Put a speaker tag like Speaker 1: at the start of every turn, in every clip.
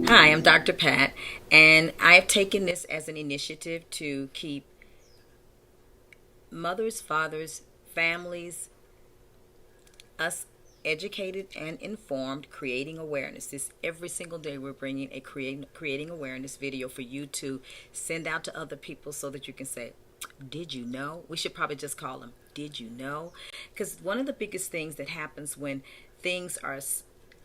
Speaker 1: Hi, I'm Dr. Pat, and I have taken this as an initiative to keep mothers, fathers, families, us educated and informed, creating awareness. This every single day we're bringing a creating awareness video for you to send out to other people so that you can say, did you know? We should probably just call them, did you know? Because one of the biggest things that happens when things are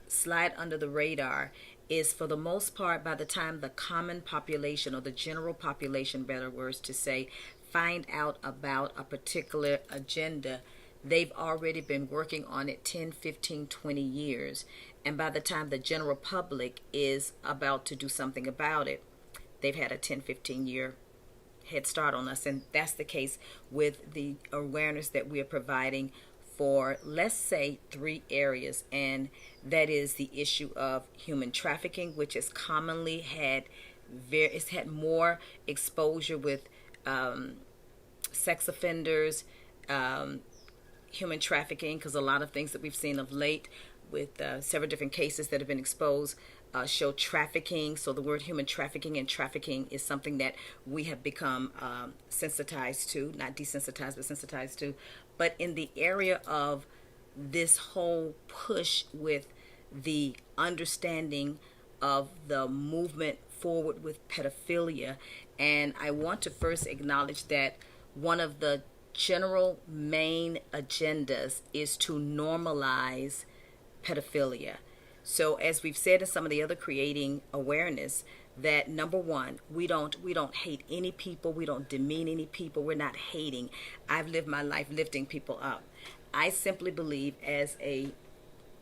Speaker 1: slide under the radar is, for the most part, by the time the common population, or the general population, better words to say, find out about a particular agenda, they've already been working on it 10, 15, 20 years. And by the time the general public is about to do something about it, they've had a 10, 15-year head start on us. And that's the case with the awareness that we are providing for, let's say, 3 areas. And that is the issue of human trafficking, which has commonly had it's had more exposure with sex offenders, human trafficking, because a lot of things that we've seen of late with several different cases that have been exposed show trafficking. So the word human trafficking and trafficking is something that we have become sensitized to, not desensitized, but sensitized to. But in the area of this whole push with the understanding of the movement forward with pedophilia, and I want to first acknowledge that one of the general main agendas is to normalize pedophilia. So as we've said in some of the other creating awareness, that number one, we don't hate any people, we don't demean any people, we're not hating. I've lived my life lifting people up. I simply believe, as a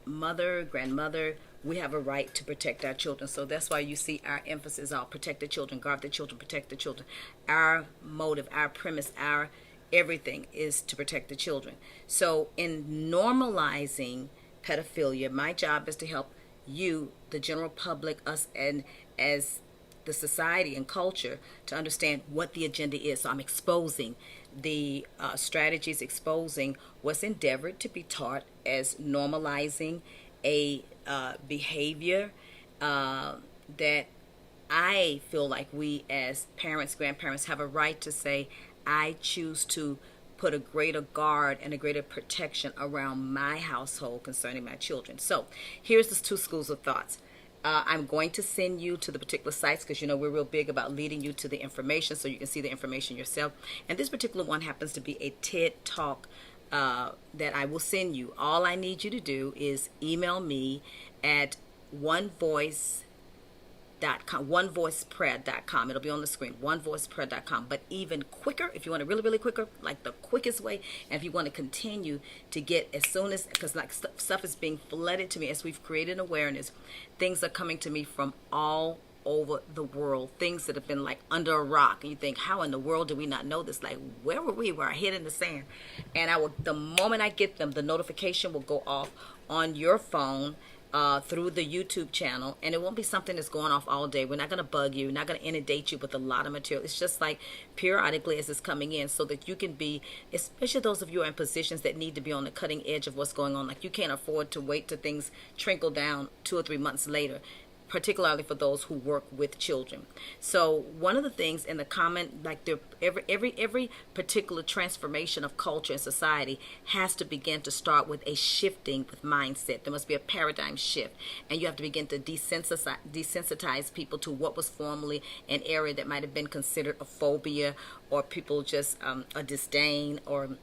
Speaker 1: mother, grandmother, we have a right to protect our children. So that's why you see our emphasis on protect the children, guard the children, protect the children. Our motive, our premise, our everything is to protect the children. So in normalizing pedophilia, my job is to help you, the general public, us, and as the society and culture, to understand what the agenda is. So I'm exposing the strategies, exposing what's endeavored to be taught as normalizing a behavior that I feel like we as parents, grandparents, have a right to say, I choose to put a greater guard and a greater protection around my household concerning my children. So here's the 2 schools of thoughts. I'm going to send you to the particular sites, because we're real big about leading you to the information so you can see the information yourself. And this particular one happens to be a TED Talk that I will send you. All I need you to do is email me at onevoiceprayer.com. It'll be on the screen, onevoiceprayer.com. But even quicker, if you want it really, really quicker, like the quickest way, and if you want to continue to get as soon as, because like stuff is being flooded to me as we've created awareness, things are coming to me from all over the world, things that have been like under a rock, and you think, how in the world do we not know this? Like, where were we? Were our head in the sand? And the moment I get them, the notification will go off on your phone through the YouTube channel, and it won't be something that's going off all day. We're not going to bug you, not going to inundate you with a lot of material. It's just like periodically as it's coming in, so that you can be, especially those of you who are in positions that need to be on the cutting edge of what's going on. Like, you can't afford to wait till things trickle down 2 or 3 months later, particularly for those who work with children. So one of the things in the comment, like every particular transformation of culture and society has to begin to start with a shifting with mindset. There must be a paradigm shift, and you have to begin to desensitize people to what was formerly an area that might have been considered a phobia, or people just a disdain or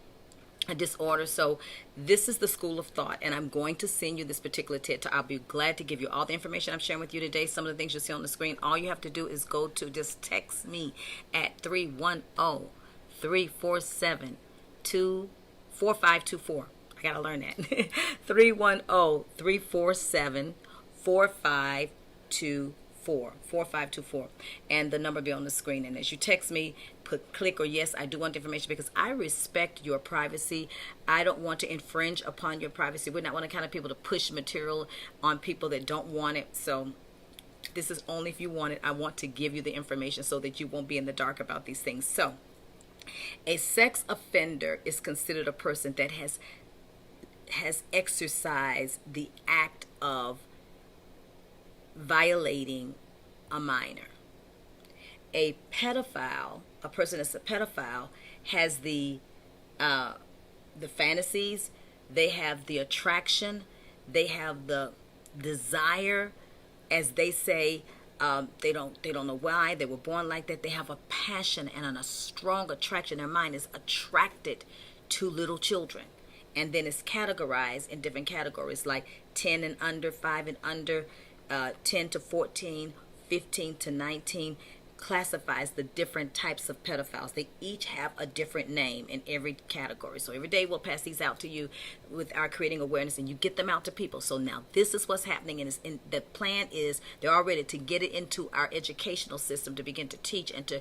Speaker 1: a disorder. So this is the school of thought, and I'm going to send you this particular TED Talk. I'll be glad to give you all the information I'm sharing with you today. Some of the things you see on the screen, all you have to do is just text me at 310-347-4524. I gotta learn that. 310-347-4524. And the number be on the screen. And as you text me, click or yes, I do want the information, because I respect your privacy. I don't want to infringe upon your privacy. We're not one of the kind of people to push material on people that don't want it. So this is only if you want it. I want to give you the information so that you won't be in the dark about these things. So a sex offender is considered a person that has exercised the act of violating a minor. A pedophile, a person that's a pedophile, has the fantasies, they have the attraction, they have the desire, as they say. They don't know why they were born like that. They have a passion and a strong attraction. Their mind is attracted to little children, and then it's categorized in different categories like 10 and under, 5 and under, 10 to 14, 15 to 19, classifies the different types of pedophiles. They each have a different name in every category. So every day we'll pass these out to you with our creating awareness, and you get them out to people. So now this is what's happening, and the plan is they're all ready to get it into our educational system to begin to teach and to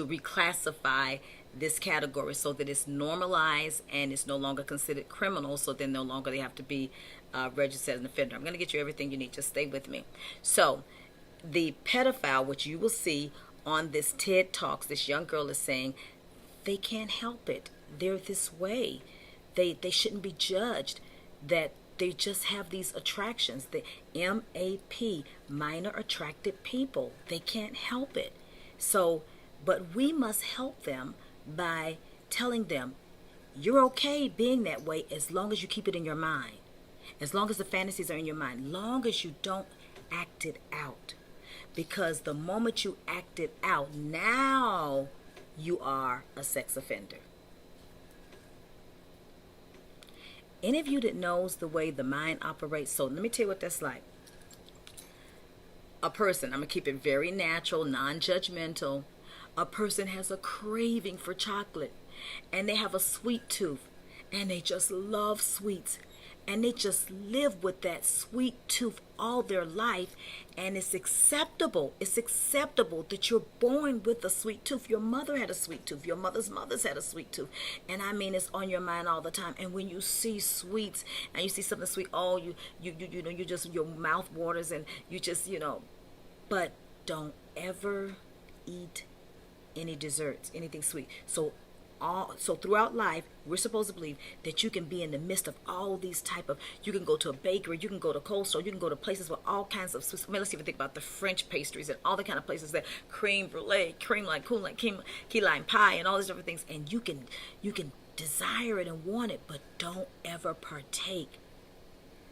Speaker 1: reclassify this category so that it's normalized and it's no longer considered criminal. So then no longer they have to be registered as an offender. I'm going to get you everything you need. Just stay with me. So the pedophile, which you will see on this TED Talks, this young girl is saying they can't help it. They're this way. They shouldn't be judged. That they just have these attractions. The MAP, minor attracted people. They can't help it. So, but we must help them by telling them you're okay being that way as long as you keep it in your mind. As long as the fantasies are in your mind. Long as you don't act it out. Because the moment you act it out, now you are a sex offender. Any of you that knows the way the mind operates, so let me tell you what that's like. A person, I'm going to keep it very natural, non-judgmental. A person has a craving for chocolate, and they have a sweet tooth, and they just love sweets. And they just live with that sweet tooth all their life. And it's acceptable. It's acceptable that you're born with a sweet tooth. Your mother had a sweet tooth. Your mother's had a sweet tooth. And I mean, it's on your mind all the time. And when you see sweets and you see something sweet, oh, you just, your mouth waters and you just, but don't ever eat any desserts, anything sweet. So throughout life, we're supposed to believe that you can be in the midst of all these you can go to a bakery, you can go to cold store, you can go to places with all kinds of, let's even think about the French pastries and all the kind of places that creme brulee, cream like cool like key lime pie and all these different things, and you can desire it and want it, but don't ever partake.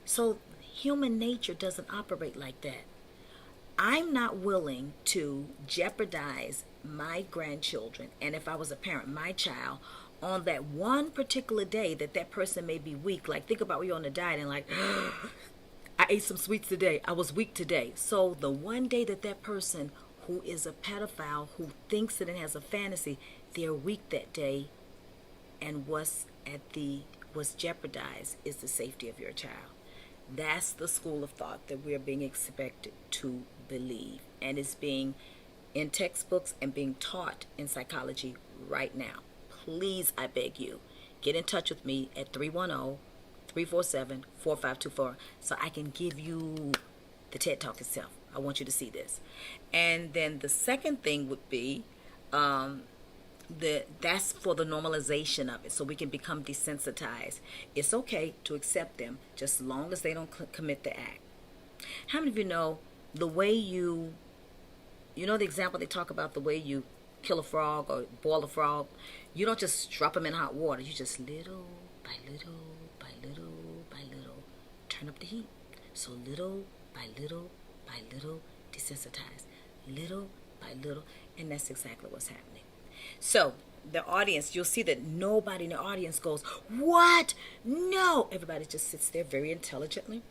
Speaker 1: So human nature doesn't operate like that. I'm not willing to jeopardize my grandchildren, and if I was a parent, my child, on that one particular day that person may be weak. Like, think about when you're on a diet and like, I ate some sweets today. I was weak today. So the one day that person who is a pedophile, who thinks it and has a fantasy, they're weak that day, and what's jeopardized is the safety of your child. That's the school of thought that we're being expected to believe, and it's being in textbooks and being taught in psychology right now. Please, I beg you, get in touch with me at 310-347-4524 so I can give you the TED Talk itself. I want you to see this. And then the second thing would be that's for the normalization of it, so we can become desensitized. It's okay to accept them just as long as they don't commit the act. How many of you know the way you know the example they talk about, the way you kill a frog or boil a frog? You don't just drop them in hot water. You just little by little by little by little turn up the heat. So little by little by little desensitize. Little by little. And that's exactly what's happening. So the audience, you'll see that nobody in the audience goes, what? No. Everybody just sits there very intelligently.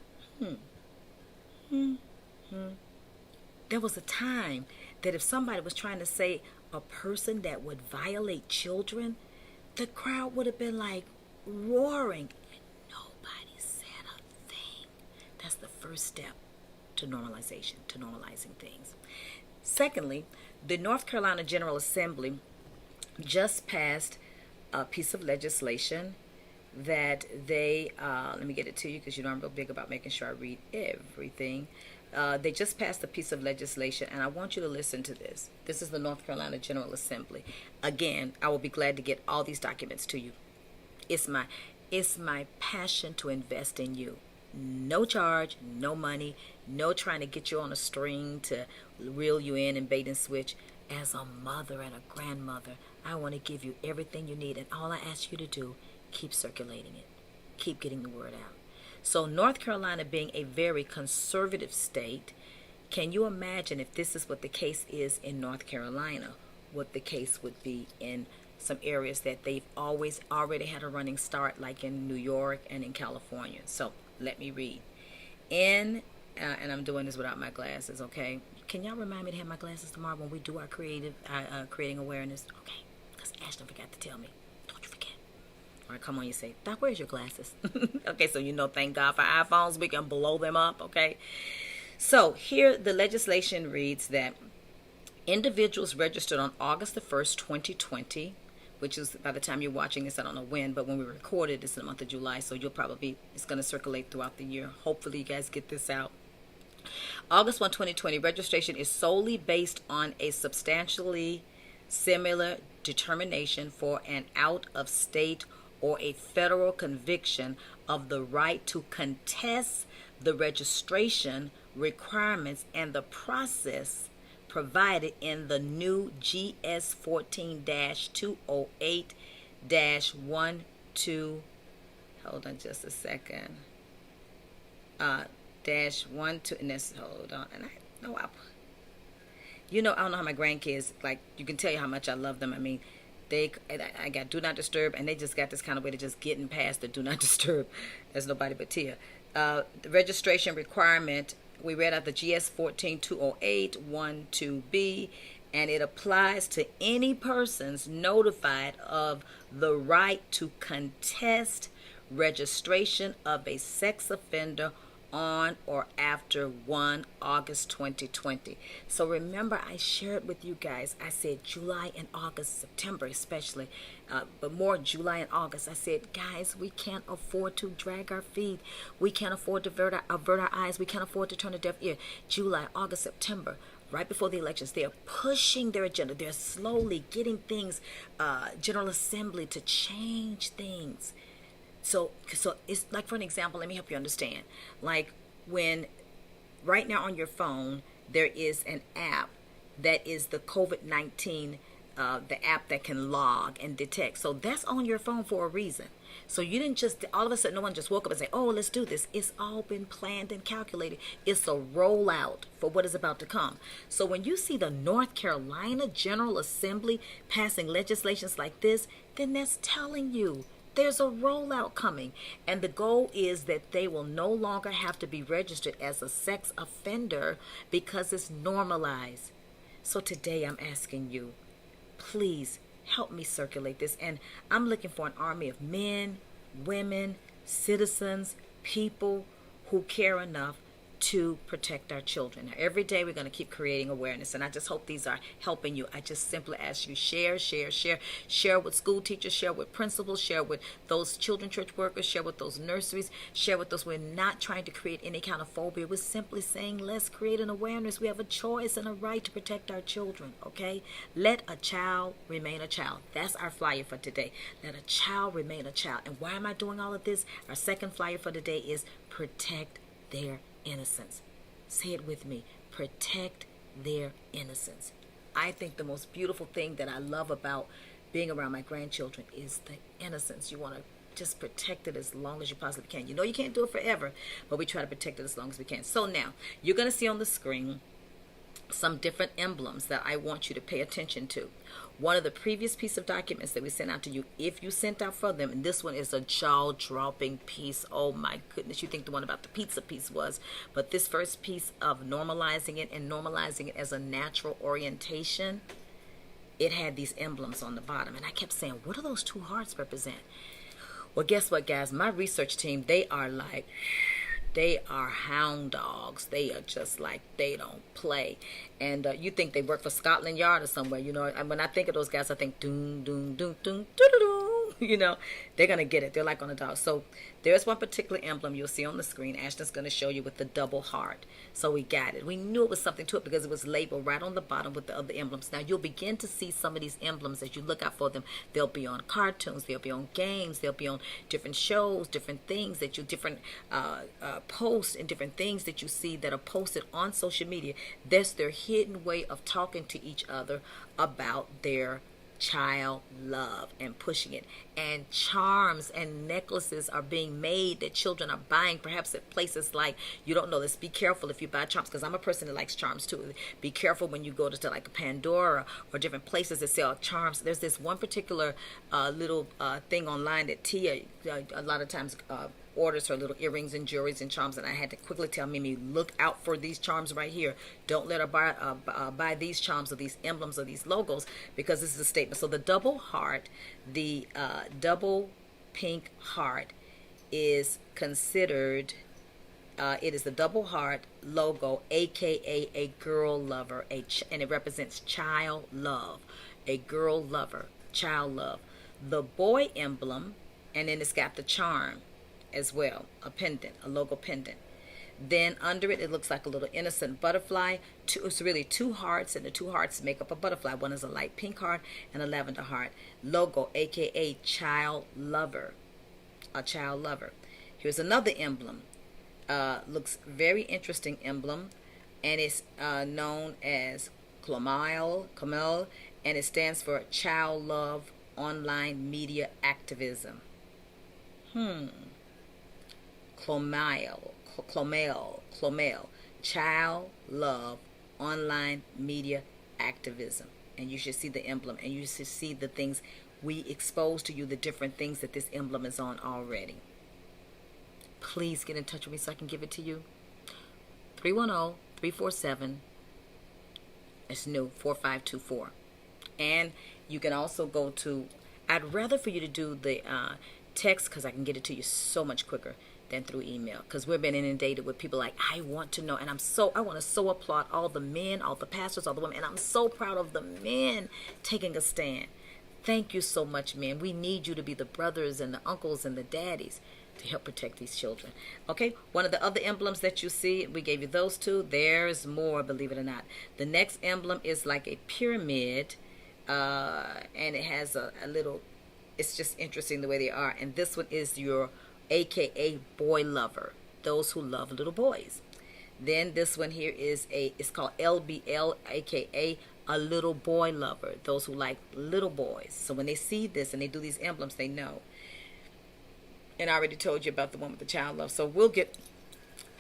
Speaker 1: There was a time that if somebody was trying to say a person that would violate children, the crowd would have been like roaring, and nobody said a thing. That's the first step to normalization, to normalizing things. Secondly, the North Carolina General Assembly just passed a piece of legislation that they, let me get it to you because I'm real big about making sure I read everything. They just passed a piece of legislation, and I want you to listen to this. This is the North Carolina General Assembly. Again, I will be glad to get all these documents to you. It's my passion to invest in you. No charge, no money, no trying to get you on a string to reel you in and bait and switch. As a mother and a grandmother, I want to give you everything you need, and all I ask you to do, keep circulating it. Keep getting the word out. So North Carolina being a very conservative state, can you imagine if this is what the case is in North Carolina, what the case would be in some areas that they've always already had a running start, like in New York and in California. So let me read. And I'm doing this without my glasses, okay? Can y'all remind me to have my glasses tomorrow when we do our creating awareness? Okay, because Ashton forgot to tell me. Don't you forget. All right, come on, you say, Doc, where's your glasses? Okay, so thank God for iPhones, we can blow them up, okay? So here the legislation reads that individuals registered on August the 1st, 2020, which is, by the time you're watching this, I don't know when, but when we recorded, it's in the month of July, so it's going to circulate throughout the year. Hopefully you guys get this out. August 1, 2020, registration is solely based on a substantially similar determination for an out-of-state or a federal conviction of the right to contest the registration requirements and the process provided in the new GS 14-208-12. Hold on just a second. -12, and this, hold on, and I don't know how my grandkids, like, you can tell you how much I love them. I mean, I got do not disturb, and they just got this kind of way to just getting past the do not disturb. There's nobody but Tia. The registration requirement, we read out the GS 14-208-12B, and it applies to any persons notified of the right to contest registration of a sex offender on or after 1 August 2020. So remember, I shared with you guys, I said July and August, September especially, but more July and August. I said, guys, we can't afford to drag our feet. We can't afford to avert our eyes. We can't afford to turn a deaf ear. July, August, September, right before the elections, they're pushing their agenda. They're slowly getting things, General Assembly, to change things. So it's like, for an example, let me help you understand. Like, when right now on your phone, there is an app that is the COVID-19, the app that can log and detect. So that's on your phone for a reason. So you didn't just, all of a sudden, no one just woke up and say, oh, let's do this. It's all been planned and calculated. It's a rollout for what is about to come. So when you see the North Carolina General Assembly passing legislations like this, then that's telling you there's a rollout coming, and the goal is that they will no longer have to be registered as a sex offender because it's normalized. So today I'm asking you, please help me circulate this, and I'm looking for an army of men, women, citizens, people who care enough to protect our children. Now, every day we're going to keep creating awareness, and I just hope these are helping you. I just simply ask you, share with school teachers, share with principals, share with those children church workers, share with those nurseries, share with those. We're not trying to create any kind of phobia. We're simply saying, let's create an awareness. We have a choice and a right to protect our children, okay? Let a child remain a child. That's our flyer for today. Let a child remain a child. And why am I doing all of this? Our second flyer for today is protect their innocence. Say it with me. Protect their innocence. I think the most beautiful thing that I love about being around my grandchildren is the innocence. You want to just protect it as long as you possibly can. You know you can't do it forever, but we try to protect it as long as we can. So now, you're going to see on the screen some different emblems that I want you to pay attention to. One of the previous piece of documents that we sent out to you, if you sent out for them, and this one is a jaw-dropping piece. Oh my goodness, you think the one about the pizza piece was, but this first piece of normalizing it and normalizing it as a natural orientation, it had these emblems on the bottom, and I kept saying, what do those two hearts represent? Well, guess what, guys? My research team, they are hound dogs. They are just like, they don't play. And you think they work for Scotland Yard or somewhere, you know. And when I think of those guys, I think doom, doom, doom, doom, doo, doo, doo. they're going to get it. They're like on a dog. So there's one particular emblem you'll see on the screen. Ashton's going to show you with the double heart. So we got it. We knew it was something to it because it was labeled right on the bottom with the other emblems. Now you'll begin to see some of these emblems as you look out for them. They'll be on cartoons. They'll be on games. They'll be on different shows, different things that you, different posts and different things that you see that are posted on social media. That's their hidden way of talking to each other about their child love and pushing it. And charms and necklaces are being made that children are buying, perhaps at places like, you don't know this, be careful if you buy charms, because I'm a person that likes charms too. Be careful when you go to like a Pandora or different places that sell charms. There's this one particular little thing online that Tia a lot of times orders her little earrings and jewelries and charms, and I had to quickly tell Mimi, look out for these charms right here. Don't let her buy these charms or these emblems or these logos, because this is a statement. So the double heart, the double pink heart is considered, it is the double heart logo, aka a girl lover, and it represents child love, a girl lover, child love. The boy emblem, and then it's got the charm as well, a pendant, a logo pendant. Then under it, it looks like a little innocent butterfly. It's really two hearts, and the two hearts make up a butterfly. One is a light pink heart and a lavender heart. Logo, aka child lover, a child lover. Here's another emblem. Looks very interesting emblem, and it's known as Clomile, and it stands for Child Love Online Media Activism. Clomile, Child Love Online Media Activism. And you should see the emblem, and you should see the things we expose to you, the different things that this emblem is on already. Please get in touch with me so I can give it to you. 310-347, it's new, 4524. And you can also go to, I'd rather for you to do the text, because I can get it to you so much quicker than through email, because we've been inundated with people like, I want to know. And I want to so applaud all the men, all the pastors, all the women, and I'm so proud of the men taking a stand. Thank you so much, men. We need you to be the brothers and the uncles and the daddies to help protect these children. Okay, one of the other emblems that you see, we gave you those two. There's more, believe it or not. The next emblem is like a pyramid, and it has a little, it's just interesting the way they are. And this one is your aka boy lover, those who love little boys. Then this one here is it's called LBL, aka a little boy lover, those who like little boys. So when they see this and they do these emblems, they know. And I already told you about the one with the child love. So we'll get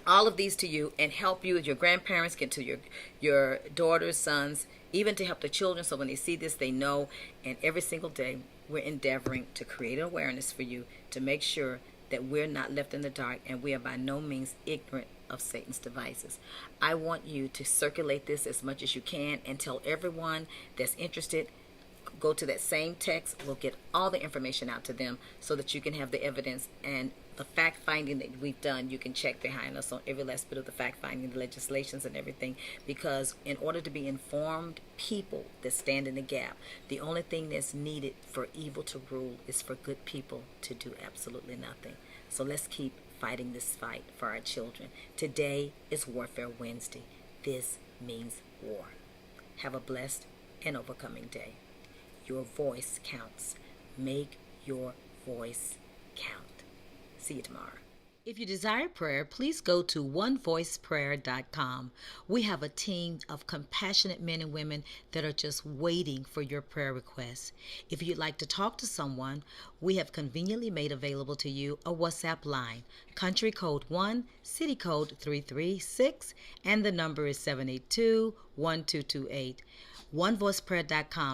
Speaker 1: all of these to you and help you, your grandparents, get to your daughters, sons, even to help the children. So when they see this, they know. And every single day, we're endeavoring to create awareness for you to make sure that we're not left in the dark, and we are by no means ignorant of Satan's devices. I want you to circulate this as much as you can and tell everyone that's interested. Go to that same text. We'll get all the information out to them so that you can have the evidence and the fact finding that we've done. You can check behind us on every last bit of the fact finding, the legislations and everything, because in order to be informed people that stand in the gap, the only thing that's needed for evil to rule is for good people to do absolutely nothing. So let's keep fighting this fight for our children. Today is Warfare Wednesday. This means war. Have a blessed and overcoming day. Your voice counts. Make your voice count. See you tomorrow. If you desire prayer, please go to onevoiceprayer.com. We have a team of compassionate men and women that are just waiting for your prayer requests. If you'd like to talk to someone, we have conveniently made available to you a WhatsApp line, country code 1, city code 336, and the number is 782-1228. Onevoiceprayer.com.